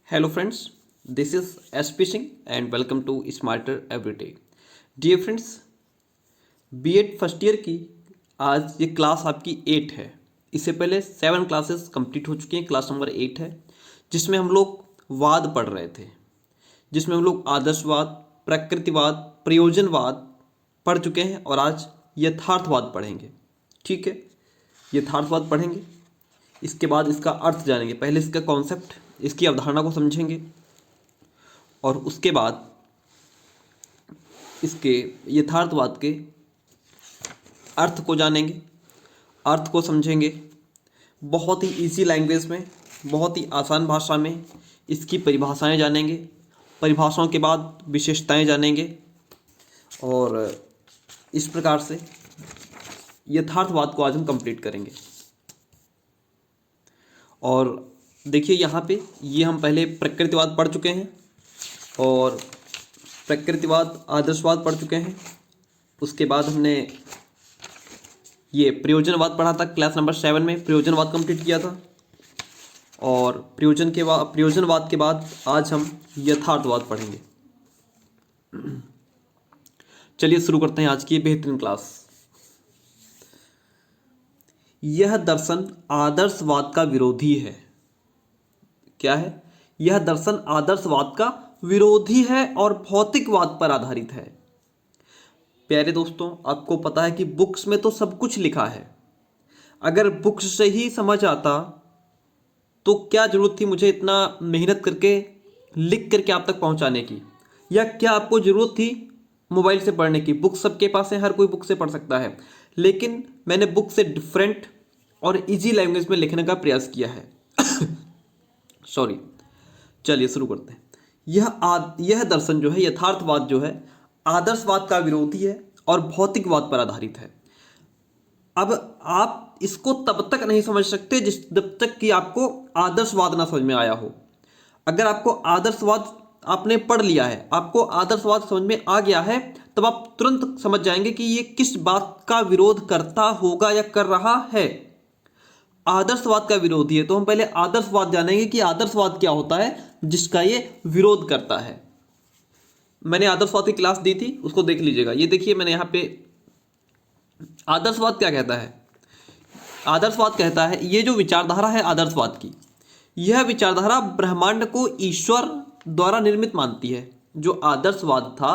Hello friends, this is SP Singh and welcome to Smarter Everyday. Dear friends, BEd first year की आज ये class आपकी 8 है। इससे पहले 7 क्लासेस कंप्लीट हो चुकी हैं, क्लास नंबर 8 है जिसमें हम लोग वाद पढ़ रहे थे, जिसमें हम लोग आदर्शवाद, प्रकृतिवाद, प्रयोजनवाद पढ़ चुके हैं और आज यथार्थवाद पढ़ेंगे। ठीक है, यथार्थवाद पढ़ेंगे, इसके बाद इसका अर्थ जानेंगे। पहले इसका कॉन्सेप्ट, इसकी अवधारणा को समझेंगे और उसके बाद इसके यथार्थवाद के अर्थ को जानेंगे, अर्थ को समझेंगे। बहुत ही इजी लैंग्वेज में, बहुत ही आसान भाषा में इसकी परिभाषाएं जानेंगे, परिभाषाओं के बाद विशेषताएं जानेंगे और इस प्रकार से यथार्थवाद को आज हम कंप्लीट करेंगे। और देखिए यहाँ पे ये हम पहले प्रकृतिवाद पढ़ चुके हैं और प्रकृतिवाद, आदर्शवाद पढ़ चुके हैं। उसके बाद हमने ये प्रयोजनवाद पढ़ा था, क्लास नंबर 7 में प्रयोजनवाद कंप्लीट किया था। और प्रयोजनवाद के बाद आज हम यथार्थवाद पढ़ेंगे। चलिए शुरू करते हैं आज की बेहतरीन क्लास। यह दर्शन आदर्शवाद का विरोधी है। क्या है? यह दर्शन आदर्शवाद का विरोधी है और भौतिकवाद पर आधारित है। प्यारे दोस्तों, आपको पता है कि बुक्स में तो सब कुछ लिखा है। अगर बुक्स से ही समझ आता तो क्या जरूरत थी मुझे इतना मेहनत करके लिख करके आप तक पहुंचाने की, या क्या आपको जरूरत थी मोबाइल से पढ़ने की? बुक सबके पास है, हर कोई बुक से पढ़ सकता है, लेकिन मैंने बुक से डिफरेंट और इजी लैंग्वेज में लिखने का प्रयास किया है। सॉरी, चलिए शुरू करते हैं। यह दर्शन जो है, यथार्थवाद जो है, आदर्शवाद का विरोधी है और भौतिकवाद पर आधारित है। अब आप इसको तब तक नहीं समझ सकते जब तक कि आपको आदर्शवाद ना समझ में आया हो। अगर आपको आदर्शवाद आपने पढ़ लिया है, आपको आदर्शवाद समझ में आ गया है, तब आप तुरंत समझ जाएंगे कि ये किस बात का विरोध करता होगा या कर रहा है। आदर्शवाद का विरोधी है, तो हम पहले आदर्शवाद जानेंगे कि आदर्शवाद क्या होता है जिसका ये विरोध करता है। मैंने आदर्शवाद की क्लास दी थी, उसको देख लीजिएगा। ये देखिए, मैंने यहाँ पे आदर्शवाद क्या कहता है। आदर्शवाद कहता है, ये जो विचारधारा है आदर्शवाद की, यह विचारधारा ब्रह्मांड को ईश्वर द्वारा निर्मित मानती है। जो आदर्शवाद था,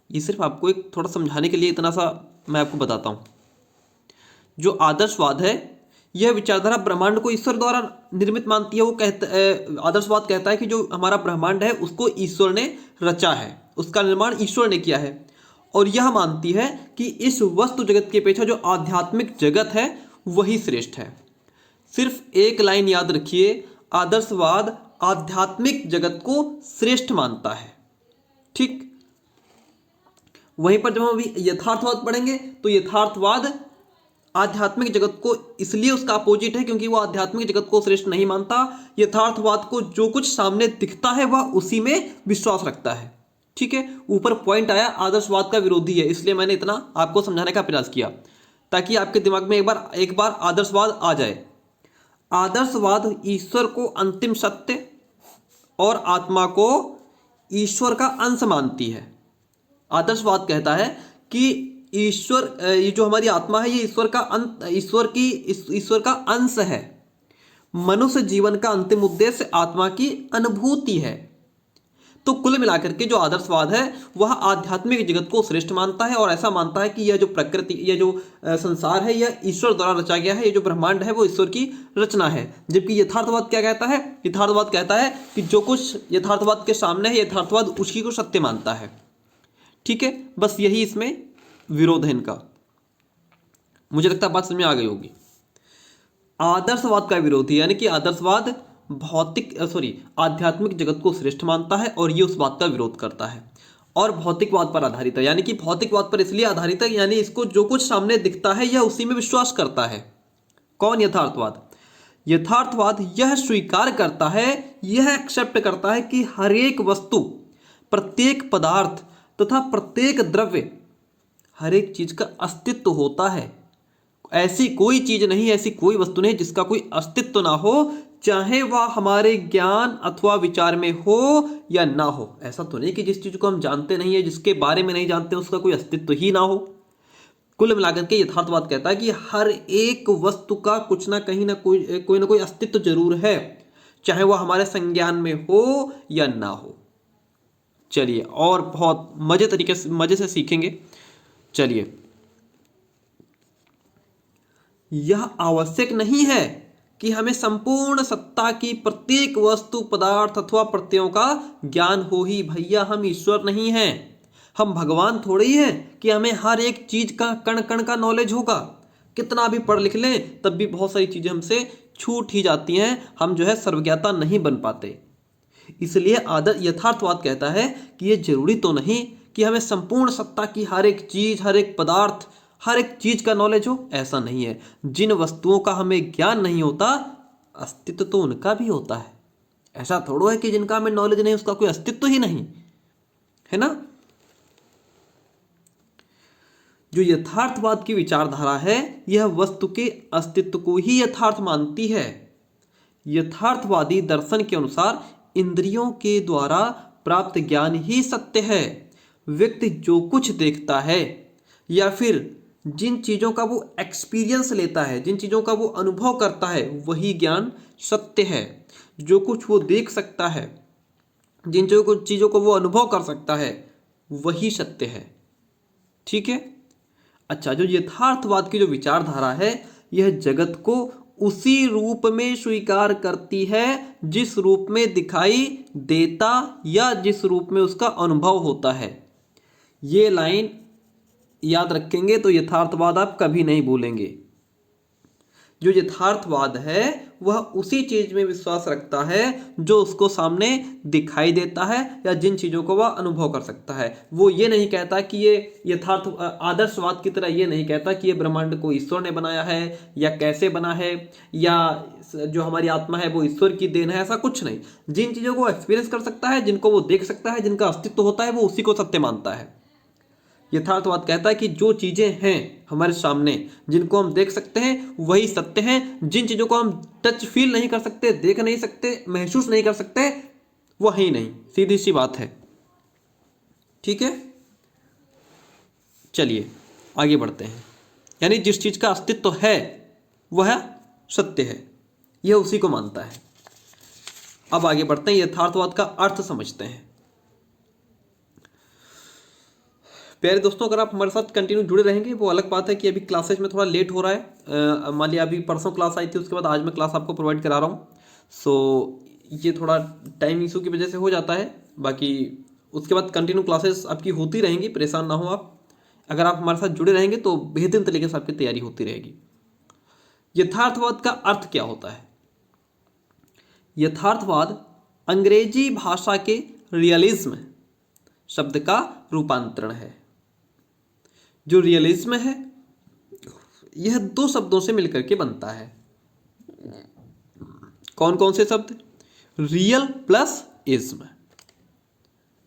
ये सिर्फ आपको एक थोड़ा समझाने के लिए इतना सा मैं आपको बताता हूँ। जो आदर्शवाद है, यह विचारधारा ब्रह्मांड को ईश्वर द्वारा निर्मित मानती है। वो आदर्शवाद कहता है कि जो हमारा ब्रह्मांड है उसको ईश्वर ने रचा है, उसका निर्माण ईश्वर ने किया है। और यह मानती है कि इस वस्तु जगत के अपेक्षा जो आध्यात्मिक जगत है वही श्रेष्ठ है। सिर्फ एक लाइन याद रखिए, आदर्शवाद आध्यात्मिक जगत को श्रेष्ठ मानता है। ठीक, वहीं पर जब हम अभी यथार्थवाद पढ़ेंगे तो यथार्थवाद आध्यात्मिक जगत को इसलिए उसका अपोजिट है क्योंकि वो आध्यात्मिक जगत को श्रेष्ठ नहीं मानता। यथार्थवाद को जो कुछ सामने दिखता है वह उसी में विश्वास रखता है। ठीक है, ऊपर पॉइंट आया, आदर्शवाद का विरोधी है, इसलिए मैंने इतना आपको समझाने का प्रयास किया ताकि आपके दिमाग में एक बार आदर्शवाद आ जाए। आदर्शवाद ईश्वर को अंतिम सत्य और आत्मा को ईश्वर का अंश मानती है। आदर्शवाद कहता है कि ईश्वर, ये जो हमारी आत्मा है, ये ईश्वर का अंश है। मनुष्य जीवन का अंतिम उद्देश्य आत्मा की अनुभूति है। तो कुल मिलाकर के जो आदर्शवाद है वह आध्यात्मिक जगत को श्रेष्ठ मानता है और ऐसा मानता है कि यह जो प्रकृति, यह जो संसार है, यह ईश्वर द्वारा रचा गया है, ये जो ब्रह्मांड है वो ईश्वर की रचना है। जबकि यथार्थवाद क्या कहता है? यथार्थवाद कहता है कि जो कुछ यथार्थवाद के सामने है, यथार्थवाद उसी को सत्य मानता है। ठीक है, बस यही इसमें विरोध है इनका। मुझे लगता है बात समझ में आ गई होगी। आदर्शवाद का विरोधी यानी कि आदर्शवाद आध्यात्मिक जगत को श्रेष्ठ मानता है और ये उस बात का विरोध करता है। और भौतिकवाद पर आधारित है, यानी कि भौतिकवाद पर इसलिए आधारित है यानी इसको जो कुछ सामने दिखता है यह उसी में विश्वास करता है। कौन? यथार्थवाद। यथार्थवाद यह स्वीकार करता है, यह एक्सेप्ट करता है कि हर एक वस्तु, प्रत्येक पदार्थ तथा प्रत्येक द्रव्य, हर एक चीज का अस्तित्व होता है। ऐसी कोई चीज नहीं, ऐसी कोई वस्तु नहीं जिसका कोई अस्तित्व ना हो, चाहे वह हमारे ज्ञान अथवा विचार में हो या ना हो। ऐसा तो नहीं कि जिस चीज को हम जानते नहीं है, जिसके बारे में नहीं जानते, उसका कोई अस्तित्व ही ना हो। कुल मिलाकर के यथार्थवाद कहता है कि हर एक वस्तु का कुछ ना कहीं ना कोई अस्तित्व जरूर है, चाहे वह हमारे संज्ञान में हो या ना हो। चलिए और बहुत मजे से सीखेंगे। चलिए, यह आवश्यक नहीं है कि हमें संपूर्ण सत्ता की प्रत्येक वस्तु, पदार्थ अथवा प्रत्ययों का ज्ञान हो ही। भैया हम ईश्वर नहीं हैं, हम भगवान थोड़े ही हैं कि हमें हर एक चीज का कण कण का नॉलेज होगा। कितना भी पढ़ लिख लें तब भी बहुत सारी चीजें हमसे छूट ही जाती हैं, हम जो है सर्वज्ञाता नहीं बन पाते। इसलिए यथार्थवाद कहता है कि ये जरूरी तो नहीं कि हमें संपूर्ण सत्ता की हर एक चीज, हर एक पदार्थ, हर एक चीज का नॉलेज हो। ऐसा नहीं है। जिन वस्तुओं का हमें ज्ञान नहीं होता, अस्तित्व तो उनका भी होता है। ऐसा थोड़ा है कि जिनका हमें नॉलेज नहीं उसका कोई अस्तित्व ही नहीं है ना। जो यथार्थवाद की विचारधारा है, यह वस्तु के अस्तित्व को ही यथार्थ मानती है। यथार्थवादी दर्शन के अनुसार इंद्रियों के द्वारा प्राप्त ज्ञान ही सत्य है। व्यक्ति जो कुछ देखता है या फिर जिन चीजों का वो एक्सपीरियंस लेता है, जिन चीजों का वो अनुभव करता है, वही ज्ञान सत्य है। जो कुछ वो देख सकता है, जिन चीजों को वो अनुभव कर सकता है, वही सत्य है। ठीक है। अच्छा, जो यथार्थवाद की जो विचारधारा है, यह जगत को उसी रूप में स्वीकार करती है जिस रूप में दिखाई देता या जिस रूप में उसका अनुभव होता है। ये लाइन याद रखेंगे तो यथार्थवाद आप कभी नहीं भूलेंगे। जो यथार्थवाद है वह उसी चीज में विश्वास रखता है जो उसको सामने दिखाई देता है या जिन चीजों को वह अनुभव कर सकता है। वो ये नहीं कहता कि ये आदर्शवाद की तरह ये नहीं कहता कि ये ब्रह्मांड को ईश्वर ने बनाया है या कैसे बना है या जो हमारी आत्मा है वो ईश्वर की देन है। ऐसा कुछ नहीं। जिन चीजों को एक्सपीरियंस कर सकता है, जिनको वो देख सकता है, जिनका अस्तित्व होता है, वो उसी को सत्य मानता है। यथार्थवाद कहता है कि जो चीजें हैं हमारे सामने, जिनको हम देख सकते हैं, वही सत्य हैं। जिन चीजों को हम टच फील नहीं कर सकते, देख नहीं सकते, महसूस नहीं कर सकते, वो ही नहीं। सीधी सी बात है। ठीक है। चलिए आगे बढ़ते हैं। यानी जिस चीज का अस्तित्व है वह सत्य है, यह उसी को मानता है। अब आगे बढ़ते हैं, यथार्थवाद का अर्थ समझते हैं। प्यारे दोस्तों, अगर आप हमारे साथ कंटिन्यू जुड़े रहेंगे, वो अलग बात है कि अभी क्लासेज में थोड़ा लेट हो रहा है। मान लिया अभी परसों क्लास आई थी, उसके बाद आज मैं क्लास आपको प्रोवाइड करा रहा हूँ। सो ये थोड़ा टाइम इशू की वजह से हो जाता है। बाकी उसके बाद कंटिन्यू क्लासेस आपकी होती रहेंगी, परेशान ना हो आप। अगर आप हमारे साथ जुड़े रहेंगे तो बेहतरीन तरीके से आपकी तैयारी होती रहेगी। यथार्थवाद का अर्थ क्या होता है? यथार्थवाद अंग्रेजी भाषा के रियलिज्म शब्द का रूपांतरण है। जो रियलिज्म है यह दो शब्दों से मिलकर के बनता है। कौन कौन से शब्द? Real plus ism.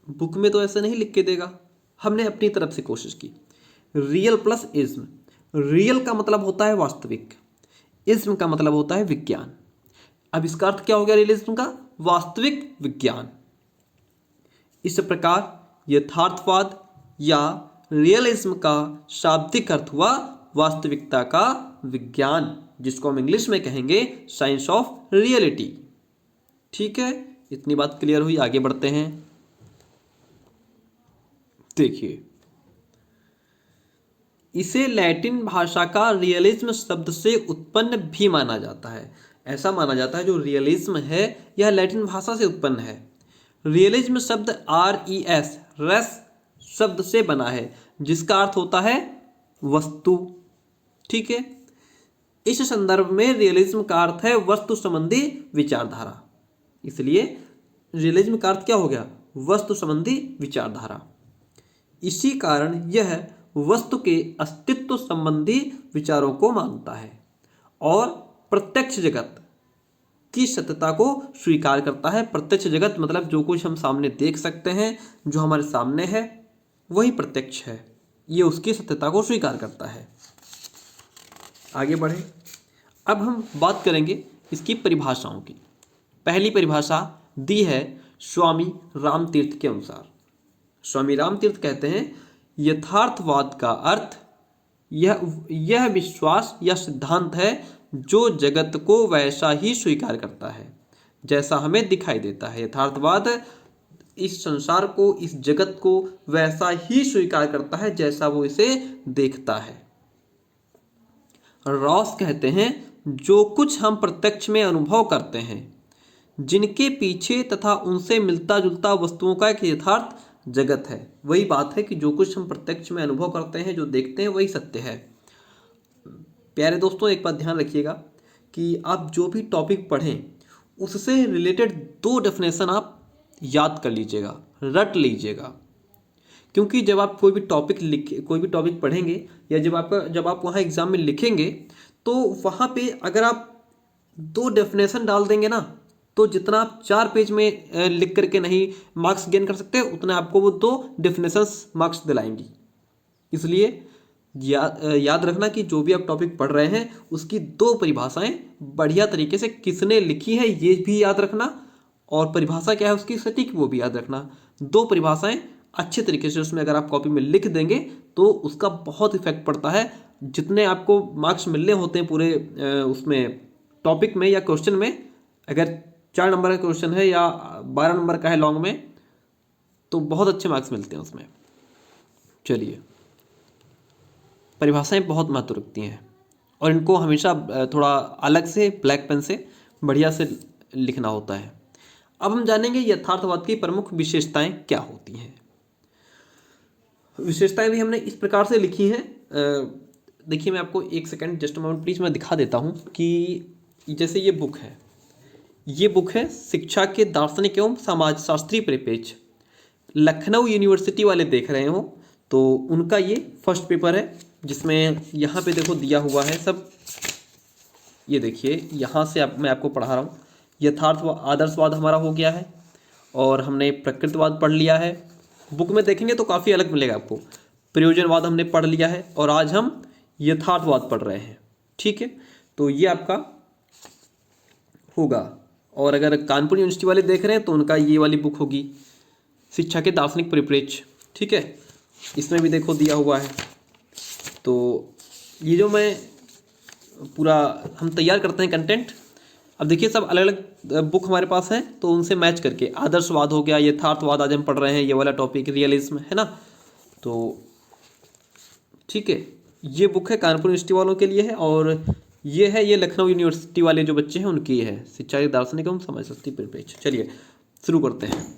बुक में तो ऐसे नहीं लिख के देगा, हमने अपनी तरफ से कोशिश की। Real plus ism. रियल का मतलब होता है वास्तविक, इज्म का मतलब होता है विज्ञान। अब इसका अर्थ क्या हो गया रियलिज्म का? वास्तविक विज्ञान। इस प्रकार यथार्थवाद या रियलिज्म का शाब्दिक अर्थ हुआ वास्तविकता का विज्ञान, जिसको हम इंग्लिश में कहेंगे साइंस ऑफ रियलिटी। ठीक है, इतनी बात क्लियर हुई। आगे बढ़ते हैं। देखिए, इसे लैटिन भाषा का रियलिज्म शब्द से उत्पन्न भी माना जाता है। ऐसा माना जाता है जो रियलिज्म है यह लैटिन भाषा से उत्पन्न है। रियलिज्म शब्द RES रस शब्द से बना है, जिसका अर्थ होता है वस्तु। ठीक है। इस संदर्भ में रियलिज्म का अर्थ है वस्तु संबंधी विचारधारा। इसलिए रियलिज्म का अर्थ क्या हो गया? वस्तु संबंधी विचारधारा। इसी कारण यह वस्तु के अस्तित्व संबंधी विचारों को मानता है और प्रत्यक्ष जगत की सत्यता को स्वीकार करता है। प्रत्यक्ष जगत मतलब जो कुछ हम सामने देख सकते हैं, जो हमारे सामने है, वही प्रत्यक्ष है। ये उसकी सत्यता को स्वीकार करता है। आगे बढ़े। अब हम बात करेंगे इसकी परिभाषाओं की। पहली परिभाषा दी है स्वामी रामतीर्थ के अनुसार। स्वामी रामतीर्थ कहते हैं यथार्थवाद का अर्थ यह विश्वास या सिद्धांत है जो जगत को वैसा ही स्वीकार करता है जैसा हमें दिखाई देता है। यथार्थवाद इस संसार को, इस जगत को वैसा ही स्वीकार करता है जैसा वो इसे देखता है। रॉस कहते हैं जो कुछ हम प्रत्यक्ष में अनुभव करते हैं, जिनके पीछे तथा उनसे मिलता जुलता वस्तुओं का एक यथार्थ जगत है। वही बात है कि जो कुछ हम प्रत्यक्ष में अनुभव करते हैं, जो देखते हैं, वही सत्य है। प्यारे दोस्तों, एक बात ध्यान रखिएगा कि आप जो भी टॉपिक पढ़ें उससे रिलेटेड 2 डेफिनेशन आप याद कर लीजिएगा, रट लीजिएगा। क्योंकि जब आप कोई भी टॉपिक पढ़ेंगे या जब आप वहाँ एग्जाम में लिखेंगे तो वहाँ पे अगर आप 2 डेफिनेशन डाल देंगे ना, तो जितना आप 4 पेज में लिख करके नहीं मार्क्स गेन कर सकते, उतना आपको वो 2 डेफिनेशंस मार्क्स दिलाएंगी। इसलिए याद रखना कि जो भी आप टॉपिक पढ़ रहे हैं उसकी 2 परिभाषाएं बढ़िया तरीके से किसने लिखी है ये भी याद रखना, और परिभाषा क्या है उसकी सटीक वो भी याद रखना। 2 परिभाषाएं अच्छे तरीके से उसमें अगर आप कॉपी में लिख देंगे तो उसका बहुत इफेक्ट पड़ता है। जितने आपको मार्क्स मिलने होते हैं पूरे उसमें टॉपिक में या क्वेश्चन में, अगर 4 नंबर का क्वेश्चन है या 12 नंबर का है लॉन्ग में, तो बहुत अच्छे मार्क्स मिलते हैं उसमें। चलिए, परिभाषाएं बहुत महत्व रखती हैं और इनको हमेशा थोड़ा अलग से ब्लैक पेन से बढ़िया से लिखना होता है। अब हम जानेंगे यथार्थवाद की प्रमुख विशेषताएं क्या होती हैं। विशेषताएं भी हमने इस प्रकार से लिखी हैं। देखिए, मैं आपको 1 सेकंड जस्ट मोमेंट प्लीज मैं दिखा देता हूं कि जैसे ये बुक है शिक्षा के दार्शनिक एवं समाजशास्त्रीय परिप्रेक्ष्य, लखनऊ यूनिवर्सिटी वाले देख रहे हो तो उनका ये फर्स्ट पेपर है, जिसमें यहाँ पे देखो दिया हुआ है सब। ये देखिए, यहाँ से मैं आपको पढ़ा रहा हूँ। आदर्शवाद हमारा हो गया है और हमने प्रकृतिवाद पढ़ लिया है। बुक में देखेंगे तो काफ़ी अलग मिलेगा आपको। प्रयोजनवाद हमने पढ़ लिया है और आज हम यथार्थवाद पढ़ रहे हैं। ठीक है, तो ये आपका होगा। और अगर कानपुर यूनिवर्सिटी वाले देख रहे हैं तो उनका ये वाली बुक होगी, शिक्षा के दार्शनिक परिप्रेक्ष्य। ठीक है, इसमें भी देखो दिया हुआ है। तो ये जो मैं पूरा हम तैयार करते हैं कंटेंट, अब देखिए सब अलग अलग बुक हमारे पास हैं, तो उनसे मैच करके आदर्शवाद हो गया, यथार्थवाद आज हम पढ़ रहे हैं, ये वाला टॉपिक रियलिज्म है ना। तो ठीक है, ये बुक है कानपुर यूनिवर्सिटी वालों के लिए है, और ये लखनऊ यूनिवर्सिटी वाले जो बच्चे हैं उनकी है, शिक्षा के दार्शनिक एवं समाजशास्त्रीय परिप्रेक्ष्य। चलिए शुरू करते हैं।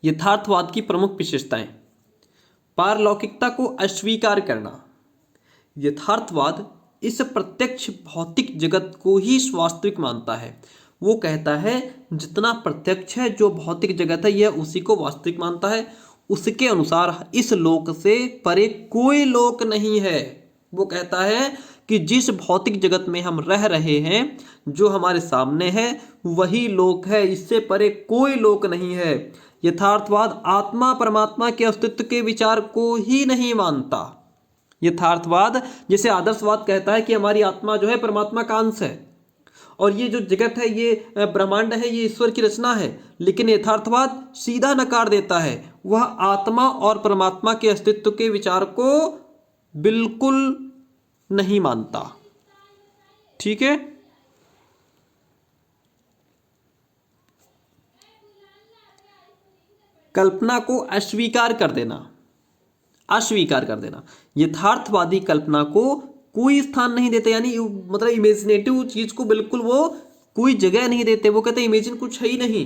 यथार्थवाद की प्रमुख विशेषताएं। पारलौकिकता को अस्वीकार करना। यथार्थवाद इस प्रत्यक्ष भौतिक जगत को ही वास्तविक मानता है। वो कहता है जितना प्रत्यक्ष है, जो भौतिक जगत है, यह उसी को वास्तविक मानता है। उसके अनुसार इस लोक से परे कोई लोक नहीं है। वो कहता है कि जिस भौतिक जगत में हम रह रहे हैं, जो हमारे सामने है, वही लोक है, इससे परे कोई लोक नहीं है। यथार्थवाद आत्मा परमात्मा के अस्तित्व के विचार को ही नहीं मानता। यथार्थवाद, जैसे आदर्शवाद कहता है कि हमारी आत्मा जो है परमात्मा का अंश है और ये जो जगत है, ये ब्रह्मांड है, ये ईश्वर की रचना है, लेकिन यथार्थवाद सीधा नकार देता है। वह आत्मा और परमात्मा के अस्तित्व के विचार को बिल्कुल नहीं मानता। ठीक है, कल्पना को अस्वीकार कर देना। यथार्थवादी कल्पना को कोई स्थान नहीं देते, यानी मतलब इमेजिनेटिव चीज को बिल्कुल वो कोई जगह नहीं देते। वो कहते हैं इमेजिन कुछ है ही नहीं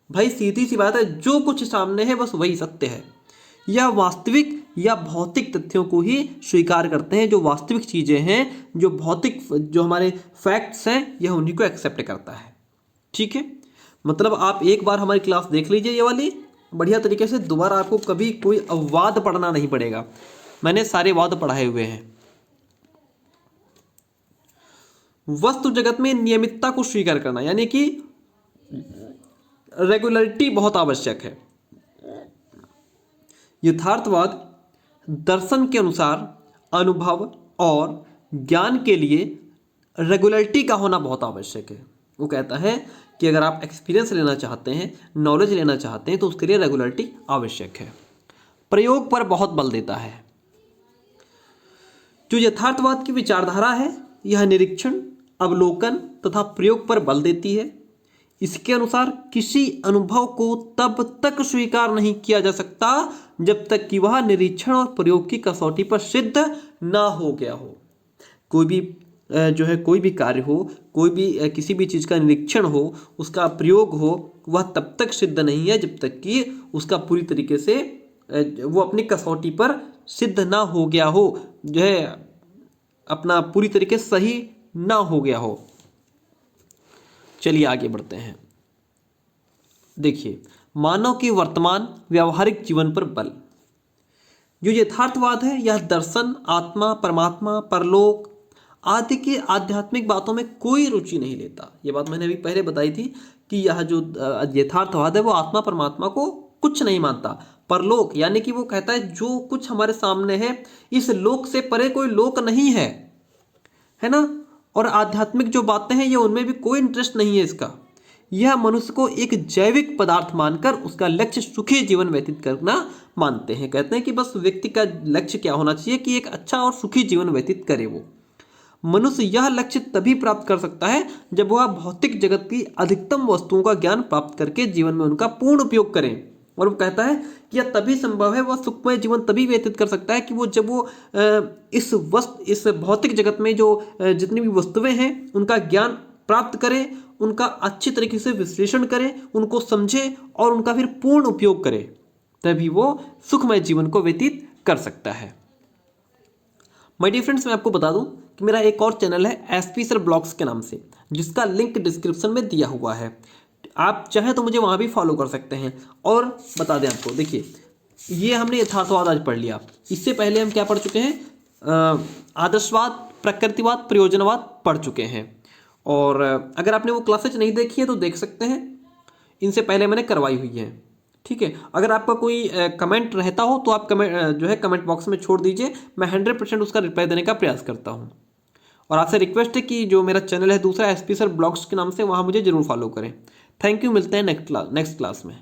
भाई, सीधी सी बात है, जो कुछ सामने है बस वही सत्य है। यह वास्तविक या भौतिक तथ्यों को ही स्वीकार करते हैं। जो वास्तविक चीजें हैं, जो भौतिक, जो हमारे फैक्ट्स हैं, यह उन्हीं को एक्सेप्ट करता है। ठीक है, मतलब आप एक बार हमारी क्लास देख लीजिए ये वाली बढ़िया तरीके से, दोबारा आपको कभी कोई वाद पढ़ना नहीं पड़ेगा। मैंने सारे वाद पढ़ाए हुए हैं। वस्तु जगत में नियमितता को स्वीकार करना, यानी कि रेगुलरिटी बहुत आवश्यक है। यथार्थवाद दर्शन के अनुसार अनुभव और ज्ञान के लिए रेगुलरिटी का होना बहुत आवश्यक है। वो कहता है कि अगर आप एक्सपीरियंस लेना चाहते हैं, नॉलेज लेना चाहते हैं, तो उसके लिए रेगुलरिटी आवश्यक है। प्रयोग पर बहुत बल देता है। जो यथार्थवाद की विचारधारा है यह निरीक्षण, अवलोकन तथा प्रयोग पर बल देती है। इसके अनुसार किसी अनुभव को तब तक स्वीकार नहीं किया जा सकता जब तक कि वह निरीक्षण और प्रयोग की कसौटी पर सिद्ध ना हो गया हो। कोई भी कोई भी कार्य हो, कोई भी किसी भी चीज़ का निरीक्षण हो, उसका प्रयोग हो, वह तब तक सिद्ध नहीं है जब तक कि उसका पूरी तरीके से वो अपनी कसौटी पर सिद्ध ना हो गया हो, अपना पूरी तरीके से सही ना हो गया हो। चलिए आगे बढ़ते हैं। देखिए, मानव के वर्तमान व्यावहारिक जीवन पर बल। जो यथार्थवाद है यह दर्शन, आत्मा, परमात्मा, परलोक आदि के आध्यात्मिक बातों में कोई रुचि नहीं लेता। ये बात मैंने अभी पहले बताई थी कि यह जो यथार्थवाद है वो आत्मा परमात्मा को कुछ नहीं मानता। परलोक यानी कि वो कहता है जो कुछ हमारे सामने है इस लोक से परे कोई लोक नहीं है, है ना। और आध्यात्मिक जो बातें हैं ये उनमें भी कोई इंटरेस्ट नहीं है इसका। यह मनुष्य को एक जैविक पदार्थ मानकर उसका लक्ष्य सुखी जीवन व्यतीत करना मानते हैं। कहते हैं कि बस व्यक्ति का लक्ष्य क्या होना चाहिए कि एक अच्छा और सुखी जीवन व्यतीत करे। वो मनुष्य यह लक्ष्य तभी प्राप्त कर सकता है जब वह भौतिक जगत की अधिकतम वस्तुओं का ज्ञान प्राप्त करके जीवन में उनका पूर्ण उपयोग करे। और वो कहता है कि यह तभी संभव है, वह सुखमय जीवन तभी व्यतीत कर सकता है कि वो जब वो इस भौतिक जगत में जो जितनी भी वस्तुएं हैं उनका ज्ञान प्राप्त करे, उनका अच्छी तरीके से विश्लेषण करे, उनको समझे और उनका फिर पूर्ण उपयोग करे, तभी वो सुखमय जीवन को व्यतीत कर सकता है। माय डियर फ्रेंड्स, मैं आपको बता दूं कि मेरा एक और चैनल है एसपी सर ब्लॉग्स के नाम से, जिसका लिंक डिस्क्रिप्शन में दिया हुआ है। आप चाहे तो मुझे वहाँ भी फॉलो कर सकते हैं। और बता दें आपको, देखिए ये हमने यथार्थवाद आज पढ़ लिया। इससे पहले हम क्या पढ़ चुके हैं, आदर्शवाद, प्रकृतिवाद, प्रयोजनवाद पढ़ चुके हैं। और अगर आपने वो क्लासेज नहीं देखी है तो देख सकते हैं, इनसे पहले मैंने करवाई हुई है। ठीक है, अगर आपका कोई कमेंट रहता हो तो आप कमेंट बॉक्स में छोड़ दीजिए, मैं 100% उसका रिप्लाई देने का प्रयास करता हूँ। और आपसे रिक्वेस्ट है कि जो मेरा चैनल है दूसरा एसपी सर ब्लॉग्स के नाम से, वहाँ मुझे जरूर फॉलो करें। थैंक यू, मिलते हैं नेक्स्ट क्लास में।